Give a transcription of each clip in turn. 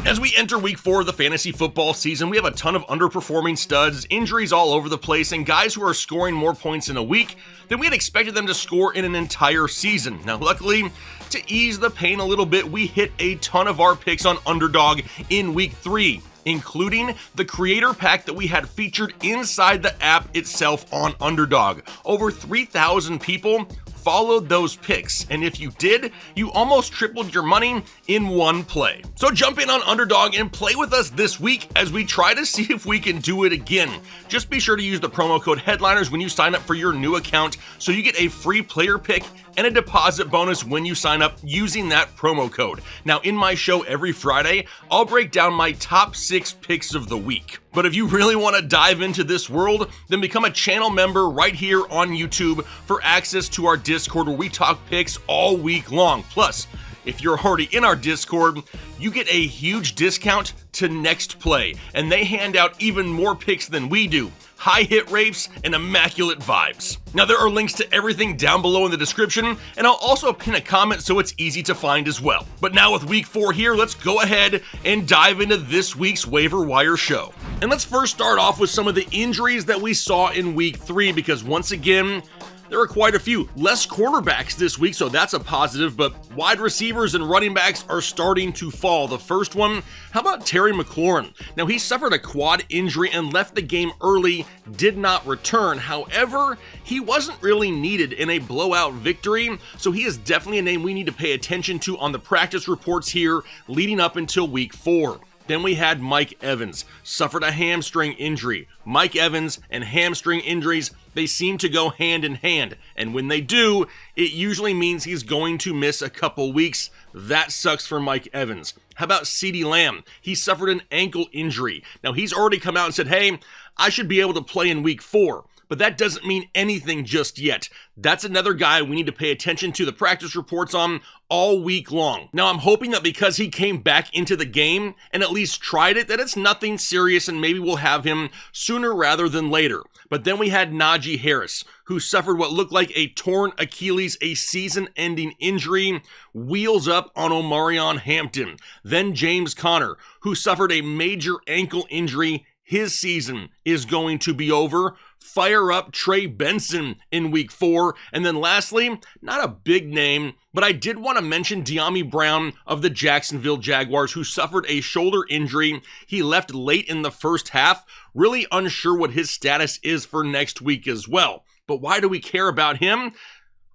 As we enter week 4 of the fantasy football season, we have a ton of underperforming studs, injuries all over the place, and guys who are scoring more points in a week than we had expected them to score in an entire season. Now, luckily, to ease the pain a little bit, we hit a ton of our picks on Underdog in week 3, including the creator pack that we had featured inside the app itself on Underdog. Over 3,000 people followed those picks, and if you did, you almost tripled your money in one play. So jump in on Underdog and play with us this week as we try to see if we can do it again. Just be sure to use the promo code Headliners when you sign up for your new account, so you get a free player pick and a deposit bonus when you sign up using that promo code. Now, in my show every Friday, I'll break down my top 6 picks of the week. But if you really want to dive into this world, then become a channel member right here on YouTube for access to our Discord where we talk picks all week long. Plus, if you're already in our Discord, you get a huge discount to NextPlay, and they hand out even more picks than we do. High hit rates and immaculate vibes. Now, there are links to everything down below in the description, and I'll also pin a comment so it's easy to find as well. But now with week 4 here, let's go ahead and dive into this week's waiver wire show. And let's first start off with some of the injuries that we saw in week 3, because once again, there are quite a few. Less quarterbacks this week, so that's a positive, but wide receivers and running backs are starting to fall. The first one, how about Terry McLaurin? Now, he suffered a quad injury and left the game early, did not return. However, he wasn't really needed in a blowout victory, so he is definitely a name we need to pay attention to on the practice reports here leading up until week 4. Then we had Mike Evans, suffered a hamstring injury. Mike Evans and hamstring injuries, they seem to go hand in hand, and when they do, it usually means he's going to miss a couple weeks. That sucks for Mike Evans. How about CeeDee Lamb? He suffered an ankle injury. Now, he's already come out and said, hey, I should be able to play in week 4. But that doesn't mean anything just yet. That's another guy we need to pay attention to the practice reports on all week long. Now, I'm hoping that because he came back into the game and at least tried it, that it's nothing serious and maybe we'll have him sooner rather than later. But then we had Najee Harris, who suffered what looked like a torn Achilles, a season-ending injury, wheels up on Omarion Hampton. Then James Conner, who suffered a major ankle injury. His season is going to be over. Fire up Trey Benson in week 4. And then lastly, not a big name, but I did want to mention De'Ami Brown of the Jacksonville Jaguars, who suffered a shoulder injury. He left late in the first half. Really unsure what his status is for next week as well. But why do we care about him?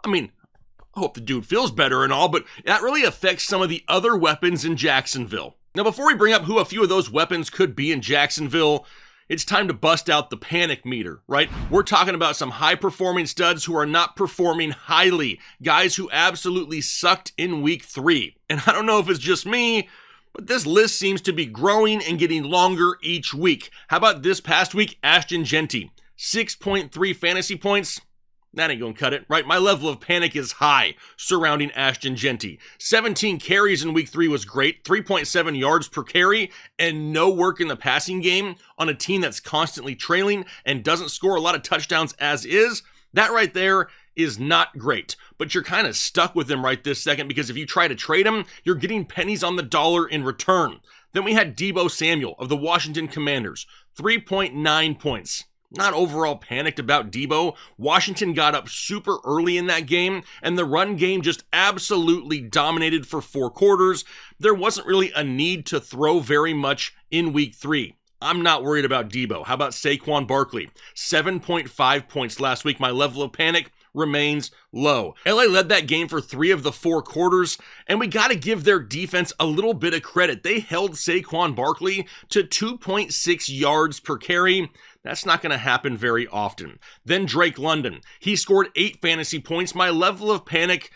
I mean, I hope the dude feels better and all, but that really affects some of the other weapons in Jacksonville. Now, before we bring up who a few of those weapons could be in Jacksonville, it's time to bust out the panic meter, right? We're talking about some high-performing studs who are not performing highly, guys who absolutely sucked in week 3. And I don't know if it's just me, but this list seems to be growing and getting longer each week. How about this past week, Ashton Jeanty? 6.3 fantasy points. That ain't gonna cut it, right? My level of panic is high surrounding Ashton Jeanty. 17 carries in week 3 was great, 3.7 yards per carry, and no work in the passing game on a team that's constantly trailing and doesn't score a lot of touchdowns as is. That right there is not great, but you're kind of stuck with him right this second because if you try to trade him, you're getting pennies on the dollar in return. Then we had Deebo Samuel of the Washington Commanders, 3.9 points. Not overall panicked about Deebo. Washington got up super early in that game, and the run game just absolutely dominated for 4 quarters. There wasn't really a need to throw very much in week 3. I'm not worried about Deebo. How about Saquon Barkley? 7.5 points last week. My level of panic remains low. LA led that game for 3 of the 4 quarters, and we got to give their defense a little bit of credit. They held Saquon Barkley to 2.6 yards per carry. That's not going to happen very often. Then Drake London. He scored 8 fantasy points. My level of panic,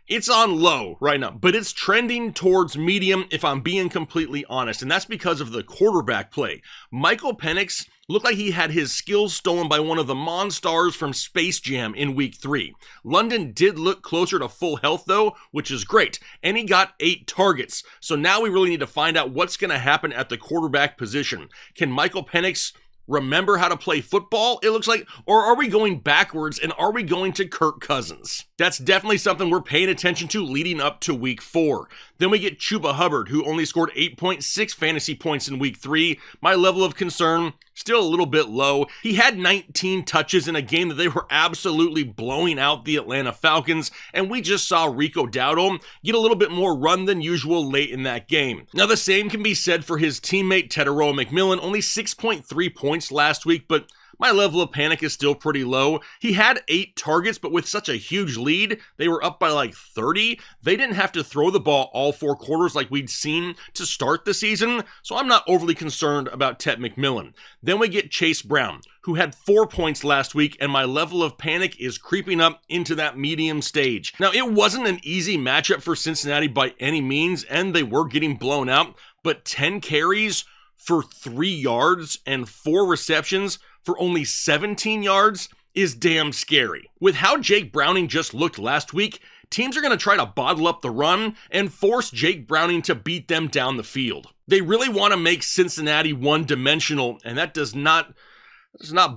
it's on low right now, but it's trending towards medium if I'm being completely honest, and that's because of the quarterback play. Michael Penix looked like he had his skills stolen by one of the Monstars from Space Jam in week 3. London did look closer to full health though, which is great, and he got 8 targets. So now we really need to find out what's going to happen at the quarterback position. Can Michael Penix remember how to play football, it looks like, or are we going backwards and are we going to Kirk Cousins? That's definitely something we're paying attention to leading up to week 4. Then we get Chuba Hubbard, who only scored 8.6 fantasy points in week 3. My level of concern, still a little bit low. He had 19 touches in a game that they were absolutely blowing out the Atlanta Falcons, and we just saw Rico Dowdle get a little bit more run than usual late in that game. Now, the same can be said for his teammate Teteroa McMillan, only 6.3 points last week, but my level of panic is still pretty low. He had 8 targets, but with such a huge lead, they were up by like 30. They didn't have to throw the ball all 4 quarters like we'd seen to start the season, so I'm not overly concerned about Tet McMillan. Then we get Chase Brown, who had 4 points last week, and my level of panic is creeping up into that medium stage. Now, it wasn't an easy matchup for Cincinnati by any means, and they were getting blown out, but 10 carries for 3 yards and 4 receptions for only 17 yards is damn scary. With how Jake Browning just looked last week, teams are going to try to bottle up the run and force Jake Browning to beat them down the field. They really want to make Cincinnati one-dimensional, and that does not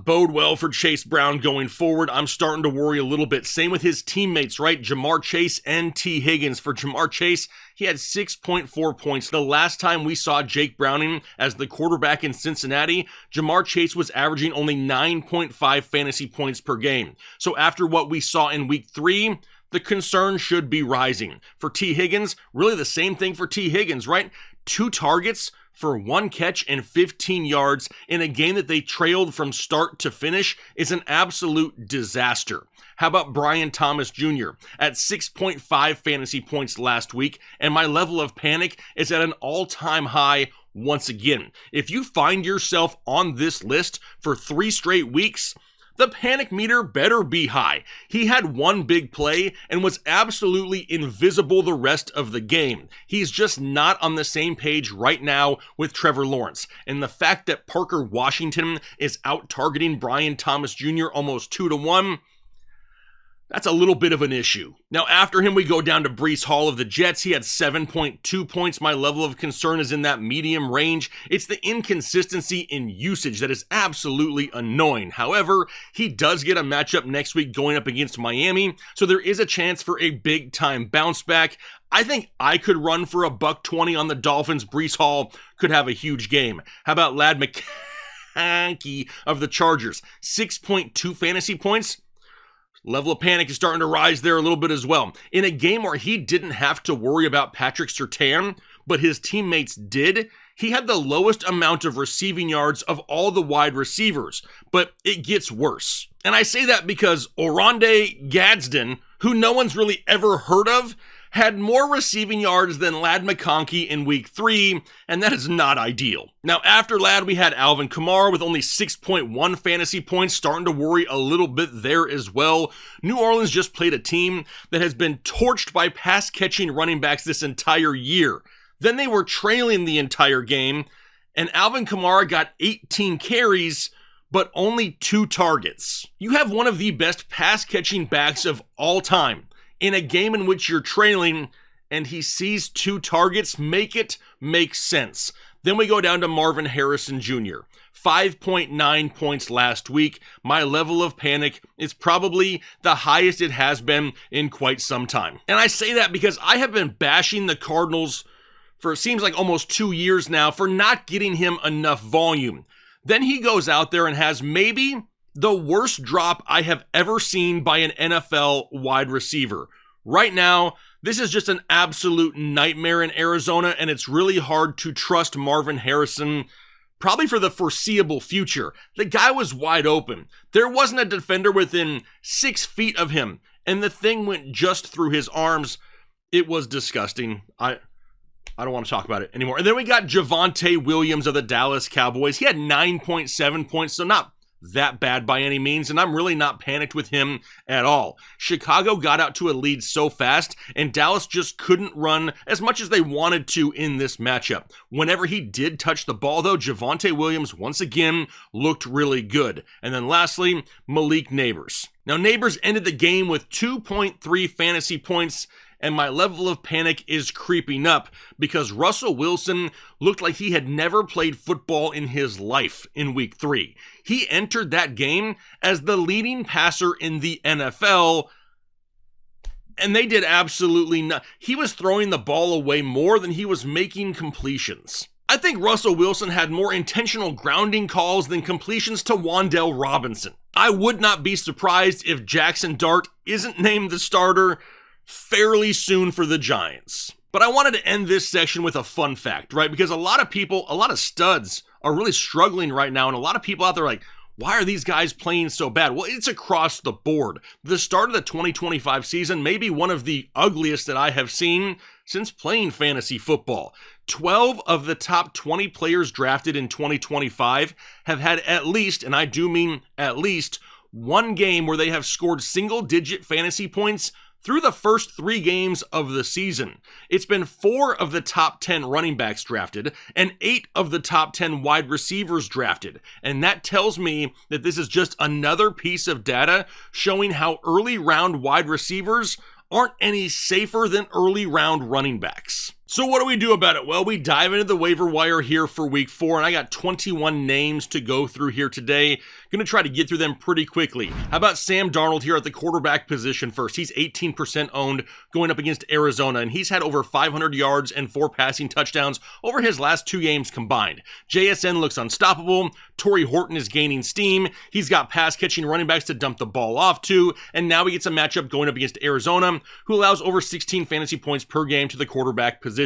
bode well for Chase Brown going forward. I'm starting to worry a little bit. Same with his teammates, right? Jamar Chase and T. Higgins. For Jamar Chase, he had 6.4 points. The last time we saw Jake Browning as the quarterback in Cincinnati, Jamar Chase was averaging only 9.5 fantasy points per game. So after what we saw in week 3, the concern should be rising. For T. Higgins, really the same thing for T. Higgins, right? 2 targets for 1 catch and 15 yards in a game that they trailed from start to finish is an absolute disaster. How about Brian Thomas Jr. at 6.5 fantasy points last week, and my level of panic is at an all-time high once again. If you find yourself on this list for 3 straight weeks, the panic meter better be high. He had 1 big play and was absolutely invisible the rest of the game. He's just not on the same page right now with Trevor Lawrence. And the fact that Parker Washington is out targeting Brian Thomas Jr. almost 2-1, that's a little bit of an issue. Now, after him, we go down to Breece Hall of the Jets. He had 7.2 points. My level of concern is in that medium range. It's the inconsistency in usage that is absolutely annoying. However, he does get a matchup next week going up against Miami, so there is a chance for a big-time bounce back. I think I could run for $120 on the Dolphins. Breece Hall could have a huge game. How about Ladd McConkey of the Chargers? 6.2 fantasy points. Level of panic is starting to rise there a little bit as well. In a game where he didn't have to worry about Patrick Surtain, but his teammates did, he had the lowest amount of receiving yards of all the wide receivers. But it gets worse. And I say that because Oronde Gadsden, who no one's really ever heard of, had more receiving yards than Ladd McConkey in week 3, and that is not ideal. Now, after Ladd, we had Alvin Kamara with only 6.1 fantasy points, starting to worry a little bit there as well. New Orleans just played a team that has been torched by pass-catching running backs this entire year. Then they were trailing the entire game, and Alvin Kamara got 18 carries, but only 2 targets. You have one of the best pass-catching backs of all time in a game in which you're trailing, and he sees 2 targets. Make it make sense. Then we go down to Marvin Harrison Jr. 5.9 points last week. My level of panic is probably the highest it has been in quite some time. And I say that because I have been bashing the Cardinals for it seems like almost 2 years now for not getting him enough volume. Then he goes out there and has maybe the worst drop I have ever seen by an NFL wide receiver. Right now, this is just an absolute nightmare in Arizona, and it's really hard to trust Marvin Harrison, probably for the foreseeable future. The guy was wide open. There wasn't a defender within 6 feet of him, and the thing went just through his arms. It was disgusting. I don't want to talk about it anymore. And then we got Javonte Williams of the Dallas Cowboys. He had 9.7 points, so not that bad by any means, and I'm really not panicked with him at all. Chicago got out to a lead so fast, and Dallas just couldn't run as much as they wanted to in this matchup. Whenever he did touch the ball, though, Javonte Williams once again looked really good. And then lastly, Malik Neighbors. Now, Neighbors ended the game with 2.3 fantasy points, and my level of panic is creeping up because Russell Wilson looked like he had never played football in his life in week 3. He entered that game as the leading passer in the NFL, and they did absolutely nothing. He was throwing the ball away more than he was making completions. I think Russell Wilson had more intentional grounding calls than completions to Wan'Dale Robinson. I would not be surprised if Jackson Dart isn't named the starter fairly soon for the Giants. But I wanted to end this section with a fun fact, right? Because a lot of studs are really struggling right now, and a lot of people out there are like, why are these guys playing so bad? Well, it's across the board. The start of the 2025 season may be one of the ugliest that I have seen since playing fantasy football. 12 of the top 20 players drafted in 2025 have had at least, and I do mean at least, one game where they have scored single-digit fantasy points through the first 3 games of the season. It's been 4 of the top 10 running backs drafted and 8 of the top 10 wide receivers drafted. And that tells me that this is just another piece of data showing how early round wide receivers aren't any safer than early round running backs. So what do we do about it? Well, we dive into the waiver wire here for week 4, and I got 21 names to go through here today. Going to try to get through them pretty quickly. How about Sam Darnold here at the quarterback position first? He's 18% owned going up against Arizona, and he's had over 500 yards and 4 passing touchdowns over his last 2 games combined. JSN looks unstoppable. Torrey Horton is gaining steam. He's got pass-catching running backs to dump the ball off to, and now he gets a matchup going up against Arizona, who allows over 16 fantasy points per game to the quarterback position.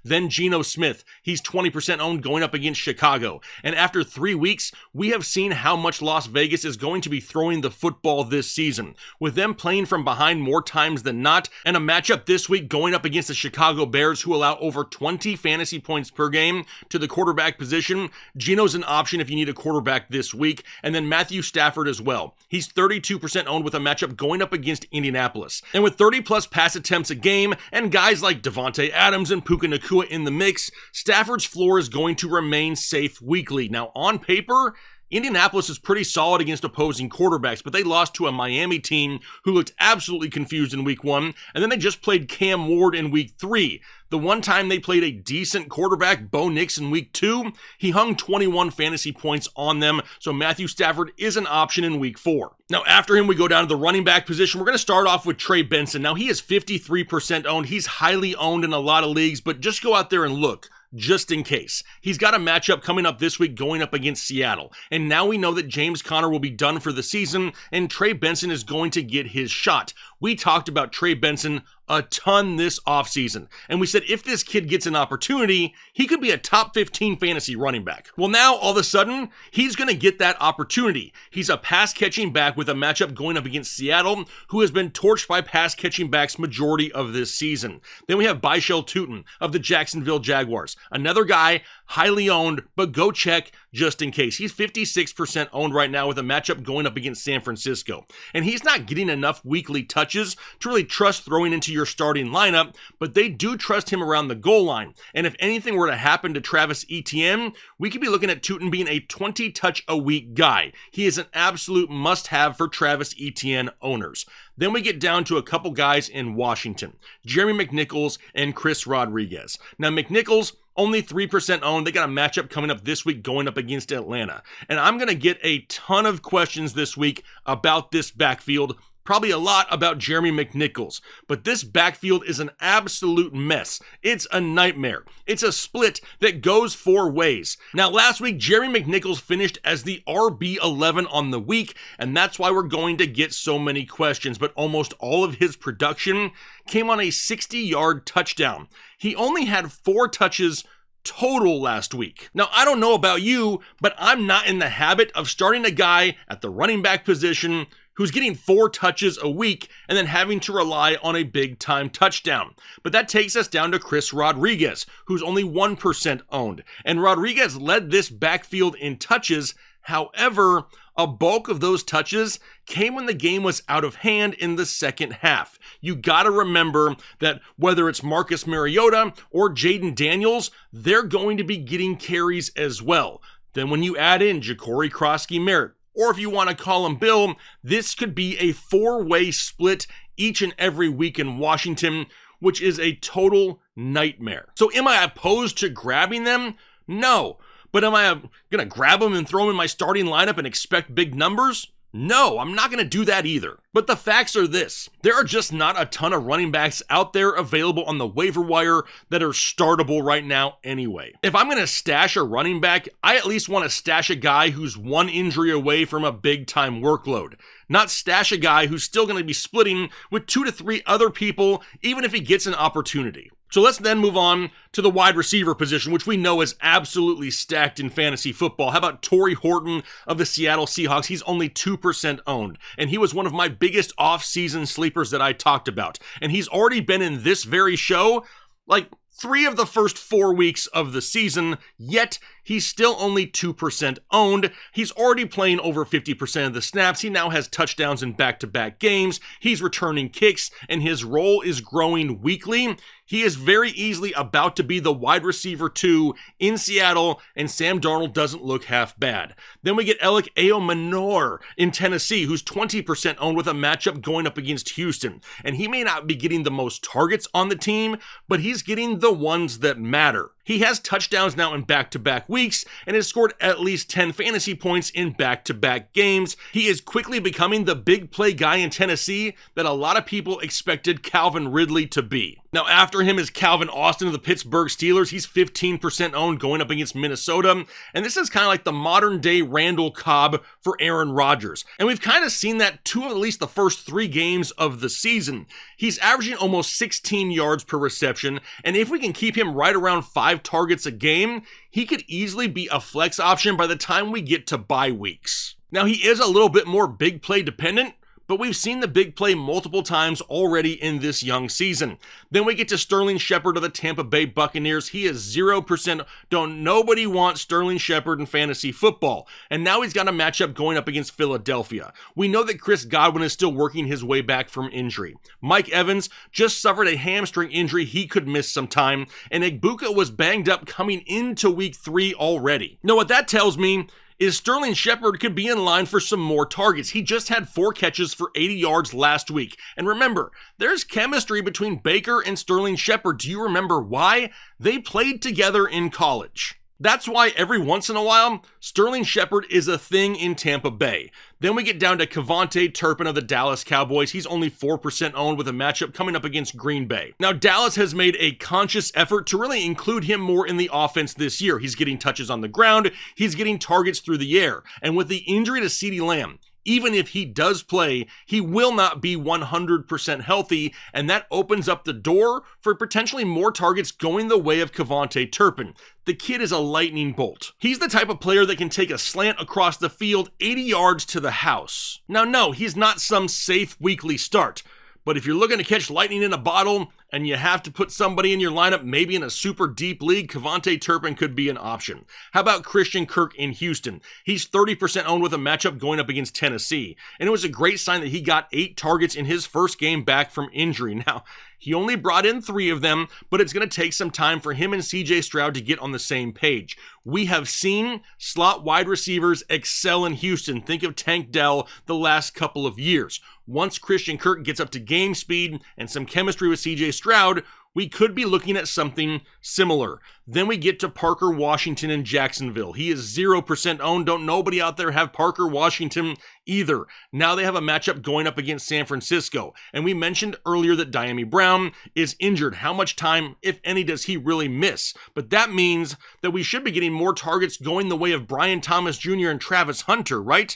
Then Geno Smith, he's 20% owned going up against Chicago. And after 3 weeks, we have seen how much Las Vegas is going to be throwing the football this season, with them playing from behind more times than not, and a matchup this week going up against the Chicago Bears, who allow over 20 fantasy points per game to the quarterback position. Geno's an option if you need a quarterback this week. And then Matthew Stafford as well. He's 32% owned with a matchup going up against Indianapolis. And with 30 plus pass attempts a game and guys like Devontae Adams and Puka Nacua in the mix, Stafford's floor is going to remain safe weekly. Now, on paper, Indianapolis is pretty solid against opposing quarterbacks, but they lost to a Miami team who looked absolutely confused in week 1, and then they just played Cam Ward in week 3. The one time they played a decent quarterback, Bo Nix, in week 2, he hung 21 fantasy points on them, so Matthew Stafford is an option in week 4. Now, after him, we go down to the running back position. We're going to start off with Trey Benson. Now, he is 53% owned. He's highly owned in a lot of leagues, but just go out there and look, just in case. He's got a matchup coming up this week going up against Seattle. And now we know that James Conner will be done for the season, and Trey Benson is going to get his shot. We talked about Trey Benson a ton this offseason, and we said if this kid gets an opportunity, he could be a top 15 fantasy running back. Well, now all of a sudden, he's going to get that opportunity. He's a pass-catching back with a matchup going up against Seattle, who has been torched by pass-catching backs majority of this season. Then we have Byshel Tutin of the Jacksonville Jaguars, another guy highly owned, but go check just in case. He's 56% owned right now with a matchup going up against San Francisco. And he's not getting enough weekly touches to really trust throwing into your starting lineup, but they do trust him around the goal line. And if anything were to happen to Travis Etienne, we could be looking at Tutin being a 20-touch-a-week guy. He is an absolute must-have for Travis Etienne owners. Then we get down to a couple guys in Washington, Jeremy McNichols and Chris Rodriguez. Now, McNichols, only 3% owned. They got a matchup coming up this week going up against Atlanta. And I'm going to get a ton of questions this week about this backfield, probably a lot about Jeremy McNichols. But this backfield is an absolute mess. It's a nightmare. It's a split that goes 4 ways. Now, last week, Jeremy McNichols finished as the RB11 on the week, and that's why we're going to get so many questions. But almost all of his production came on a 60-yard touchdown. He only had 4 touches total last week. Now, I don't know about you, but I'm not in the habit of starting a guy at the running back position who's getting 4 touches a week and then having to rely on a big-time touchdown. But that takes us down to Chris Rodriguez, who's only 1% owned. And Rodriguez led this backfield in touches. However, a bulk of those touches came when the game was out of hand in the second half. You gotta remember that whether it's Marcus Mariota or Jaden Daniels, they're going to be getting carries as well. Then when you add in Ja'Cory Krosky-Merritt, or if you want to call him Bill, this could be a 4-way split each and every week in Washington, which is a total nightmare. So am I opposed to grabbing them? No. But am I going to grab them and throw them in my starting lineup and expect big numbers? No, I'm not going to do that either. But the facts are this. There are just not a ton of running backs out there available on the waiver wire that are startable right now anyway. If I'm going to stash a running back, I at least want to stash a guy who's one injury away from a big time workload. Not stash a guy who's still going to be splitting with 2 to 3 other people, even if he gets an opportunity. So let's then move on to the wide receiver position, which we know is absolutely stacked in fantasy football. How about Torrey Horton of the Seattle Seahawks? He's only 2% owned, and he was one of my biggest off-season sleepers that I talked about. And he's already been in this very show, like 3 of the first 4 weeks of the season, yet he's still only 2% owned. He's already playing over 50% of the snaps. He now has touchdowns in back-to-back games. He's returning kicks, and his role is growing weekly. He is very easily about to be the wide receiver 2 in Seattle, and Sam Darnold doesn't look half bad. Then we get Alec Eomanor in Tennessee, who's 20% owned with a matchup going up against Houston. And he may not be getting the most targets on the team, but he's getting the ones that matter. He has touchdowns now in back-to-back weeks and has scored at least 10 fantasy points in back-to-back games. He is quickly becoming the big play guy in Tennessee that a lot of people expected Calvin Ridley to be. Now, after him is Calvin Austin of the Pittsburgh Steelers. He's 15% owned going up against Minnesota. And this is kind of like the modern-day Randall Cobb for Aaron Rodgers. And we've kind of seen that 2 of at least the first 3 games of the season. He's averaging almost 16 yards per reception. And if we can keep him right around 5 targets a game, he could easily be a flex option by the time we get to bye weeks. Now, he is a little bit more big play dependent, but we've seen the big play multiple times already in this young season. Then we get to Sterling Shepard of the Tampa Bay Buccaneers. He is 0%. Nobody wants Sterling Shepard in fantasy football. And now he's got a matchup going up against Philadelphia. We know that Chris Godwin is still working his way back from injury. Mike Evans just suffered a hamstring injury. He could miss some time. And Egbuka was banged up coming into week 3 already. Now what that tells me is Sterling Shepard could be in line for some more targets. He just had 4 catches for 80 yards last week. And remember, there's chemistry between Baker and Sterling Shepard. Do you remember why? They played together in college. That's why every once in a while, Sterling Shepard is a thing in Tampa Bay. Then we get down to Kevontae Turpin of the Dallas Cowboys. He's only 4% owned with a matchup coming up against Green Bay. Now, Dallas has made a conscious effort to really include him more in the offense this year. He's getting touches on the ground. He's getting targets through the air. And with the injury to CeeDee Lamb, even if he does play, he will not be 100% healthy, and that opens up the door for potentially more targets going the way of Kevontae Turpin. The kid is a lightning bolt. He's the type of player that can take a slant across the field 80 yards to the house. Now, no, he's not some safe weekly start. But if you're looking to catch lightning in a bottle and you have to put somebody in your lineup, maybe in a super deep league, Kevontae Turpin could be an option. How about Christian Kirk in Houston? He's 30% owned with a matchup going up against Tennessee. And it was a great sign that he got 8 targets in his first game back from injury. Now, he only brought in 3 of them, but it's going to take some time for him and CJ Stroud to get on the same page. We have seen slot wide receivers excel in Houston. Think of Tank Dell the last couple of years. Once Christian Kirk gets up to game speed and some chemistry with CJ Stroud, we could be looking at something similar. Then we get to Parker Washington in Jacksonville. He is 0% owned. Don't nobody out there have Parker Washington either. Now they have a matchup going up against San Francisco. And we mentioned earlier that Diami Brown is injured. How much time, if any, does he really miss? But that means that we should be getting more targets going the way of Brian Thomas Jr. and Travis Hunter, right?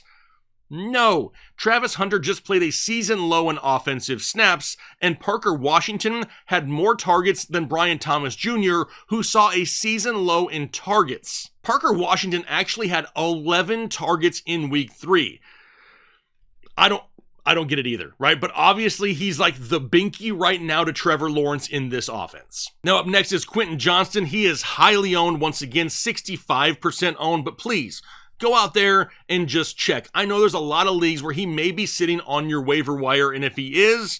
No, Travis Hunter just played a season low in offensive snaps, and Parker Washington had more targets than Brian Thomas Jr., who saw a season low in targets. Parker Washington actually had 11 targets in week 3. I don't get it either, right? But obviously he's like the binky right now to Trevor Lawrence in this offense. Now up next is Quentin Johnston. He is highly owned, once again, 65% owned, but please, go out there and just check. I know there's a lot of leagues where he may be sitting on your waiver wire, and if he is,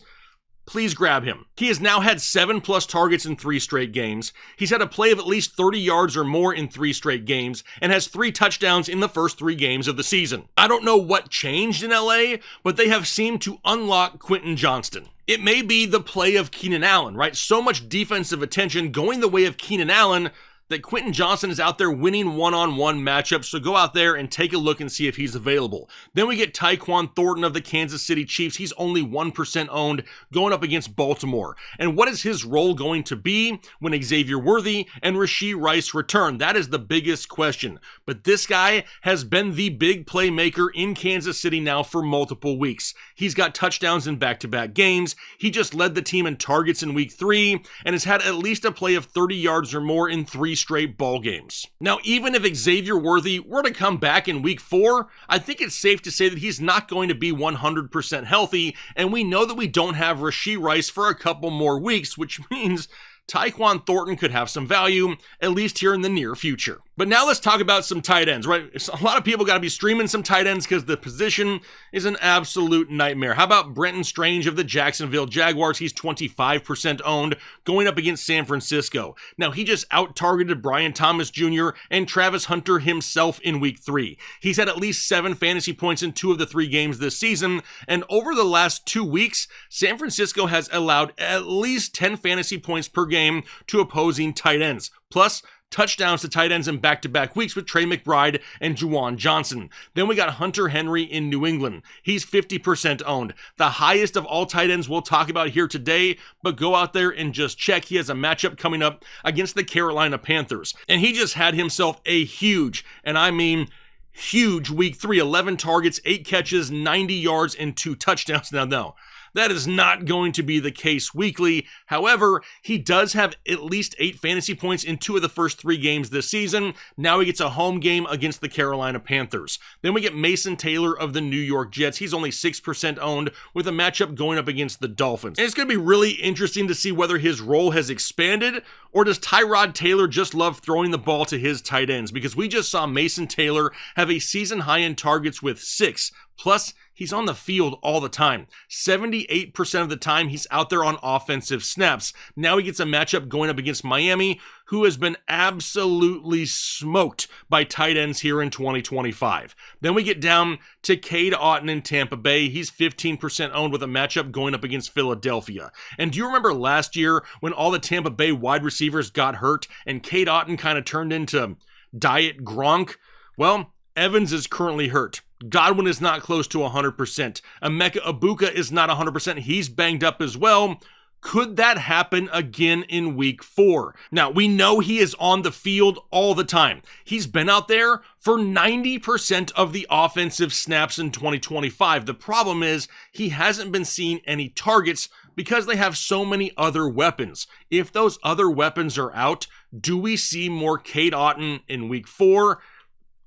please grab him. He has now had 7+ targets in 3 straight games. He's had a play of at least 30 yards or more in 3 straight games, and has 3 touchdowns in the first 3 games of the season. I don't know what changed in LA, but they have seemed to unlock Quentin Johnston. It may be the play of Keenan Allen, right? So much defensive attention going the way of Keenan Allen that Quentin Johnston is out there winning one-on-one matchups, so go out there and take a look and see if he's available. Then we get Tyquan Thornton of the Kansas City Chiefs. He's only 1% owned, going up against Baltimore. And what is his role going to be when Xavier Worthy and Rashee Rice return? That is the biggest question. But this guy has been the big playmaker in Kansas City now for multiple weeks. He's got touchdowns in back-to-back games. He just led the team in targets in week 3 and has had at least a play of 30 yards or more in 3 straight ball games. Now, even if Xavier Worthy were to come back in week 4, I think it's safe to say that he's not going to be 100% healthy, and we know that we don't have Rashee Rice for a couple more weeks, which means Tyquan Thornton could have some value, at least here in the near future. But now let's talk about some tight ends, right? A lot of people got to be streaming some tight ends because the position is an absolute nightmare. How about Brenton Strange of the Jacksonville Jaguars? He's 25% owned, going up against San Francisco. Now, he just out-targeted Brian Thomas Jr. and Travis Hunter himself in week 3. He's had at least 7 fantasy points in 2 of the 3 games this season, and over the last 2 weeks, San Francisco has allowed at least 10 fantasy points per game to opposing tight ends. Plus, touchdowns to tight ends in back-to-back weeks with Trey McBride and Juwan Johnson. Then we got Hunter Henry in New England. He's 50% owned. The highest of all tight ends we'll talk about here today, but go out there and just check. He has a matchup coming up against the Carolina Panthers. And he just had himself a huge, and I mean huge week 3, 11 targets, 8 catches, 90 yards, and 2 touchdowns. Now, no. That is not going to be the case weekly. However, he does have at least 8 fantasy points in 2 of the first 3 games this season. Now he gets a home game against the Carolina Panthers. Then we get Mason Taylor of the New York Jets. He's only 6% owned with a matchup going up against the Dolphins. And it's going to be really interesting to see whether his role has expanded, or does Tyrod Taylor just love throwing the ball to his tight ends? Because we just saw Mason Taylor have a season high in targets with 6. Plus, he's on the field all the time. 78% of the time, he's out there on offensive snaps. Now he gets a matchup going up against Miami, who has been absolutely smoked by tight ends here in 2025. Then we get down to Cade Otton in Tampa Bay. He's 15% owned with a matchup going up against Philadelphia. And do you remember last year when all the Tampa Bay wide receivers got hurt and Cade Otton kind of turned into Diet Gronk? Well, Evans is currently hurt. Godwin is not close to 100%. Emeka Egbuka is not 100%. He's banged up as well. Could that happen again in week 4? Now, we know he is on the field all the time. He's been out there for 90% of the offensive snaps in 2025. The problem is he hasn't been seeing any targets because they have so many other weapons. If those other weapons are out, do we see more Cade Otton in week 4?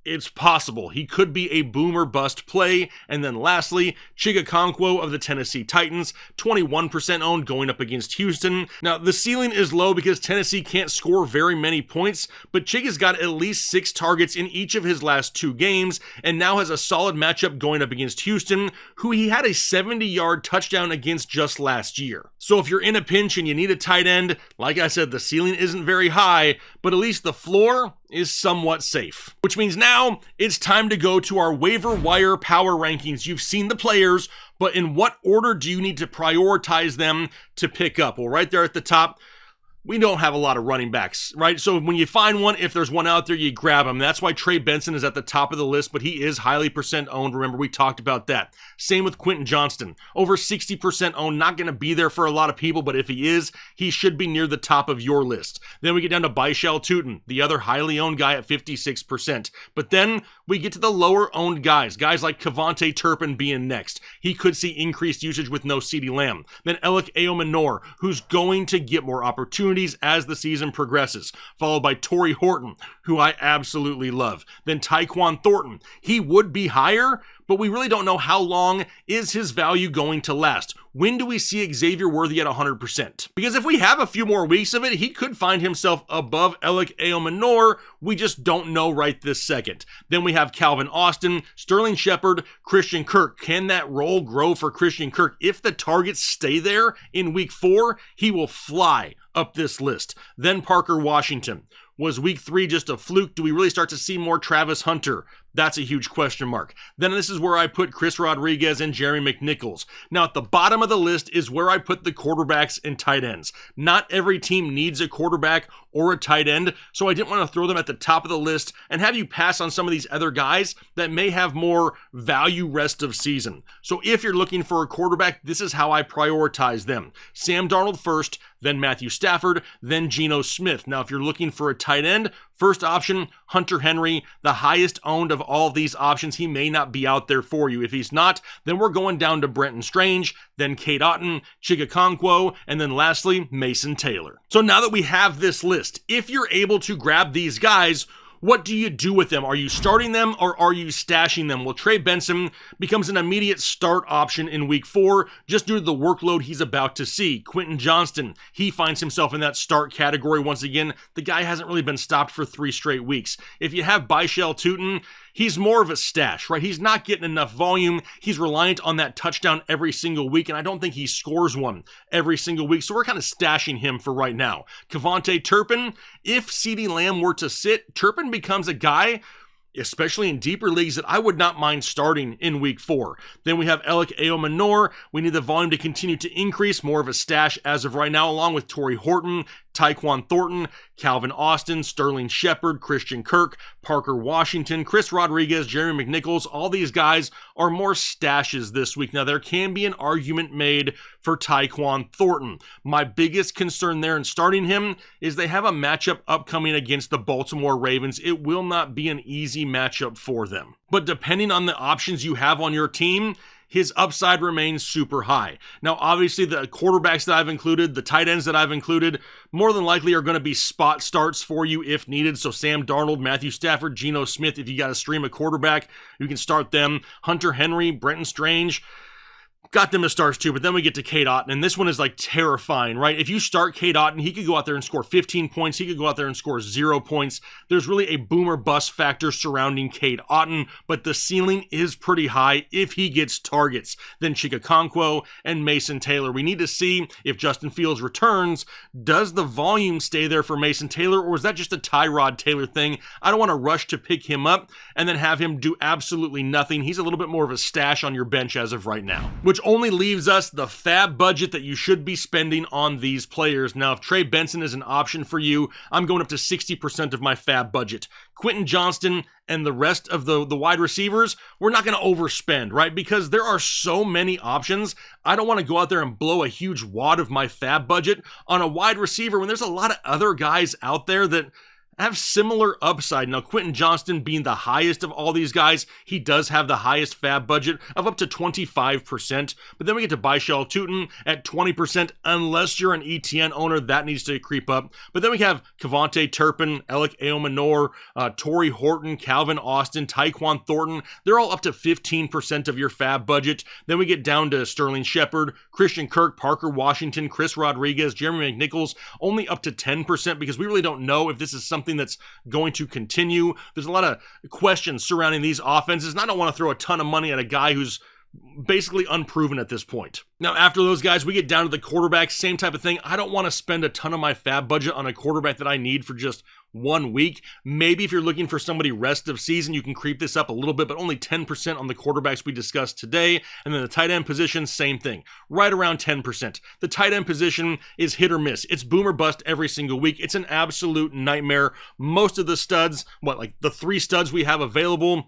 It's possible. He could be a boom or bust play. And then lastly, Chig Okonkwo of the Tennessee Titans, 21% owned, going up against Houston. Now, the ceiling is low because Tennessee can't score very many points, but Chig has got at least 6 targets in each of his last 2 games and now has a solid matchup going up against Houston, who he had a 70-yard touchdown against just last year. So if you're in a pinch and you need a tight end, like I said, the ceiling isn't very high, but at least the floor is somewhat safe. Which means now it's time to go to our waiver wire power rankings. You've seen the players, but in what order do you need to prioritize them to pick up? Well, right there at the top, we don't have a lot of running backs, right? So when you find one, if there's one out there, you grab him. That's why Trey Benson is at the top of the list, but he is highly percent owned. Remember, we talked about that. Same with Quentin Johnston. Over 60% owned, not going to be there for a lot of people, but if he is, he should be near the top of your list. Then we get down to Byshell Tootin, the other highly owned guy at 56%. But then we get to the lower owned guys like Kavonte Turpin being next. He could see increased usage with no CeeDee Lamb. Then Alec Eomanor, who's going to get more opportunity. opportunities as the season progresses, followed by Torrey Horton, who I absolutely love. Then Tyquan Thornton. He would be higher, but we really don't know how long is his value going to last. When do we see Xavier Worthy at 100%? Because if we have a few more weeks of it, he could find himself above Alec Eomanor. We just don't know right this second. Then we have Calvin Austin, Sterling Shepard, Christian Kirk. Can that role grow for Christian Kirk? If the targets stay there in week 4, he will fly up this list. Then Parker Washington. Was week 3 just a fluke? Do we really start to see more Travis Hunter? That's a huge question mark. Then this is where I put Chris Rodriguez and Jerry McNichols. Now at the bottom of the list is where I put the quarterbacks and tight ends. Not every team needs a quarterback or a tight end, so I didn't want to throw them at the top of the list and have you pass on some of these other guys that may have more value rest of season. So if you're looking for a quarterback, this is how I prioritize them. Sam Darnold first, then Matthew Stafford, then Geno Smith. Now if you're looking for a tight end, first option, Hunter Henry, the highest owned of all of these options. He may not be out there for you. If he's not, then we're going down to Brenton Strange, then Cade Otton, Chigakonkwo, and then lastly, Mason Taylor. So now that we have this list, if you're able to grab these guys, what do you do with them? Are you starting them or are you stashing them? Well, Trey Benson becomes an immediate start option in week 4 just due to the workload he's about to see. Quentin Johnston, he finds himself in that start category once again. The guy hasn't really been stopped for 3 straight weeks. If you have Byshell Tootin, he's more of a stash, right? He's not getting enough volume. He's reliant on that touchdown every single week, and I don't think he scores one every single week, so we're kind of stashing him for right now. Kevontae Turpin, if CeeDee Lamb were to sit, Turpin becomes a guy, especially in deeper leagues, that I would not mind starting in week 4. Then we have Alec Eomanor. We need the volume to continue to increase, more of a stash as of right now, along with Torrey Horton, Tyquan Thornton, Calvin Austin, Sterling Shepard, Christian Kirk, Parker Washington, Chris Rodriguez, Jerry McNichols. All these guys are more stashes this week. Now, there can be an argument made for Tyquan Thornton. My biggest concern there in starting him is they have a matchup upcoming against the Baltimore Ravens. It will not be an easy matchup for them. But depending on the options you have on your team, his upside remains super high. Now, obviously, the quarterbacks that I've included, the tight ends that I've included, more than likely are going to be spot starts for you if needed. So Sam Darnold, Matthew Stafford, Geno Smith, if you got to stream a quarterback, you can start them. Hunter Henry, Brenton Strange, got them as starts too, but then we get to Cade Otton, and this one is like terrifying, right? If you start Cade Otton, he could go out there and score 15 points. He could go out there and score 0 points. There's really a boomer bust factor surrounding Cade Otton, but the ceiling is pretty high if he gets targets. Then Chigakonkwo and Mason Taylor. We need to see if Justin Fields returns. Does the volume stay there for Mason Taylor, or is that just a Tyrod Taylor thing? I don't want to rush to pick him up and then have him do absolutely nothing. He's a little bit more of a stash on your bench as of right now, which only leaves us the FAAB budget that you should be spending on these players. Now, if Trey Benson is an option for you, I'm going up to 60% of my FAAB budget. Quentin Johnston and the rest of the wide receivers, we're not going to overspend, right? Because there are so many options. I don't want to go out there and blow a huge wad of my FAAB budget on a wide receiver when there's a lot of other guys out there that have similar upside. Now, Quentin Johnston being the highest of all these guys, he does have the highest FAAB budget of up to 25%, but then we get to Byshell Tootin at 20%, unless you're an ETN owner, that needs to creep up. But then we have Kevontae Turpin, Alec Eomanor, Torrey Horton, Calvin Austin, Tyquan Thornton. They're all up to 15% of your FAAB budget. Then we get down to Sterling Shepard, Christian Kirk, Parker Washington, Chris Rodriguez, Jeremy McNichols, only up to 10% because we really don't know if this is something that's going to continue. There's a lot of questions surrounding these offenses, and I don't want to throw a ton of money at a guy who's basically unproven at this point. Now, after those guys, we get down to the quarterbacks, same type of thing. I don't want to spend a ton of my FAAB budget on a quarterback that I need for just 1 week. Maybe if you're looking for somebody rest of season, you can creep this up a little bit, but only 10% on the quarterbacks we discussed today. And then the tight end position, same thing, right around 10%. The tight end position is hit or miss. It's boom or bust every single week. It's an absolute nightmare. Most of the studs, like the 3 studs we have available,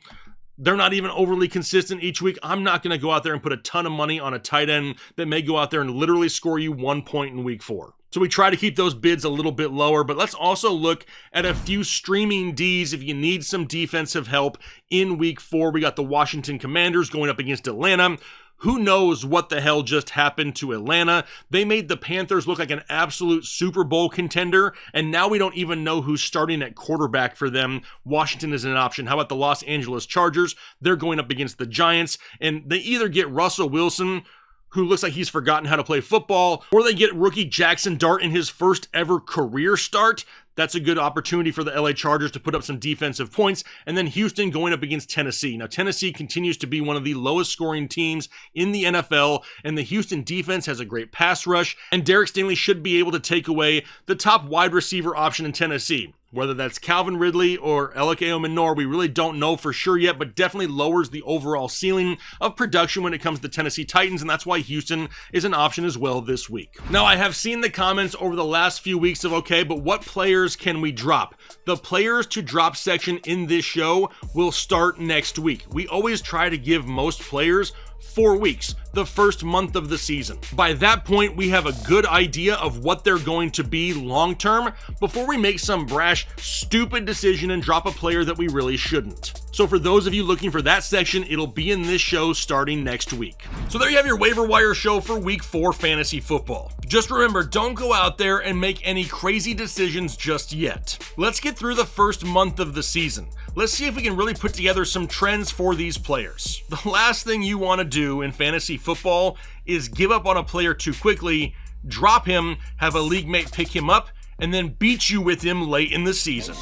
they're not even overly consistent each week. I'm not going to go out there and put a ton of money on a tight end that may go out there and literally score you 1 point in week 4. So we try to keep those bids a little bit lower, but let's also look at a few streaming Ds if you need some defensive help in week 4. We got the Washington Commanders going up against Atlanta. Who knows what the hell just happened to Atlanta? They made the Panthers look like an absolute Super Bowl contender, and now we don't even know who's starting at quarterback for them. Washington is an option. How about the Los Angeles Chargers? They're going up against the Giants, and they either get Russell Wilson, who looks like he's forgotten how to play football, or they get rookie Jackson Dart in his first ever career start. That's a good opportunity for the LA Chargers to put up some defensive points. And then Houston going up against Tennessee. Now, Tennessee continues to be one of the lowest scoring teams in the NFL, and the Houston defense has a great pass rush, and Derek Stingley should be able to take away the top wide receiver option in Tennessee. Whether that's Calvin Ridley or Elikeo Minor, we really don't know for sure yet, but definitely lowers the overall ceiling of production when it comes to Tennessee Titans, and that's why Houston is an option as well this week. Now, I have seen the comments over the last few weeks of, okay, but what players can we drop? The players to drop section in this show will start next week. We always try to give most players 4 weeks, the first month of the season. By that point, we have a good idea of what they're going to be long term before we make some brash, stupid decision and drop a player that we really shouldn't. So for those of you looking for that section, it'll be in this show starting next week. So there you have your waiver wire show for week 4 fantasy football. Just remember, don't go out there and make any crazy decisions just yet. Let's get through the first month of the season. Let's see if we can really put together some trends for these players. The last thing you want to do in fantasy football is give up on a player too quickly, drop him, have a league mate pick him up, and then beat you with him late in the season.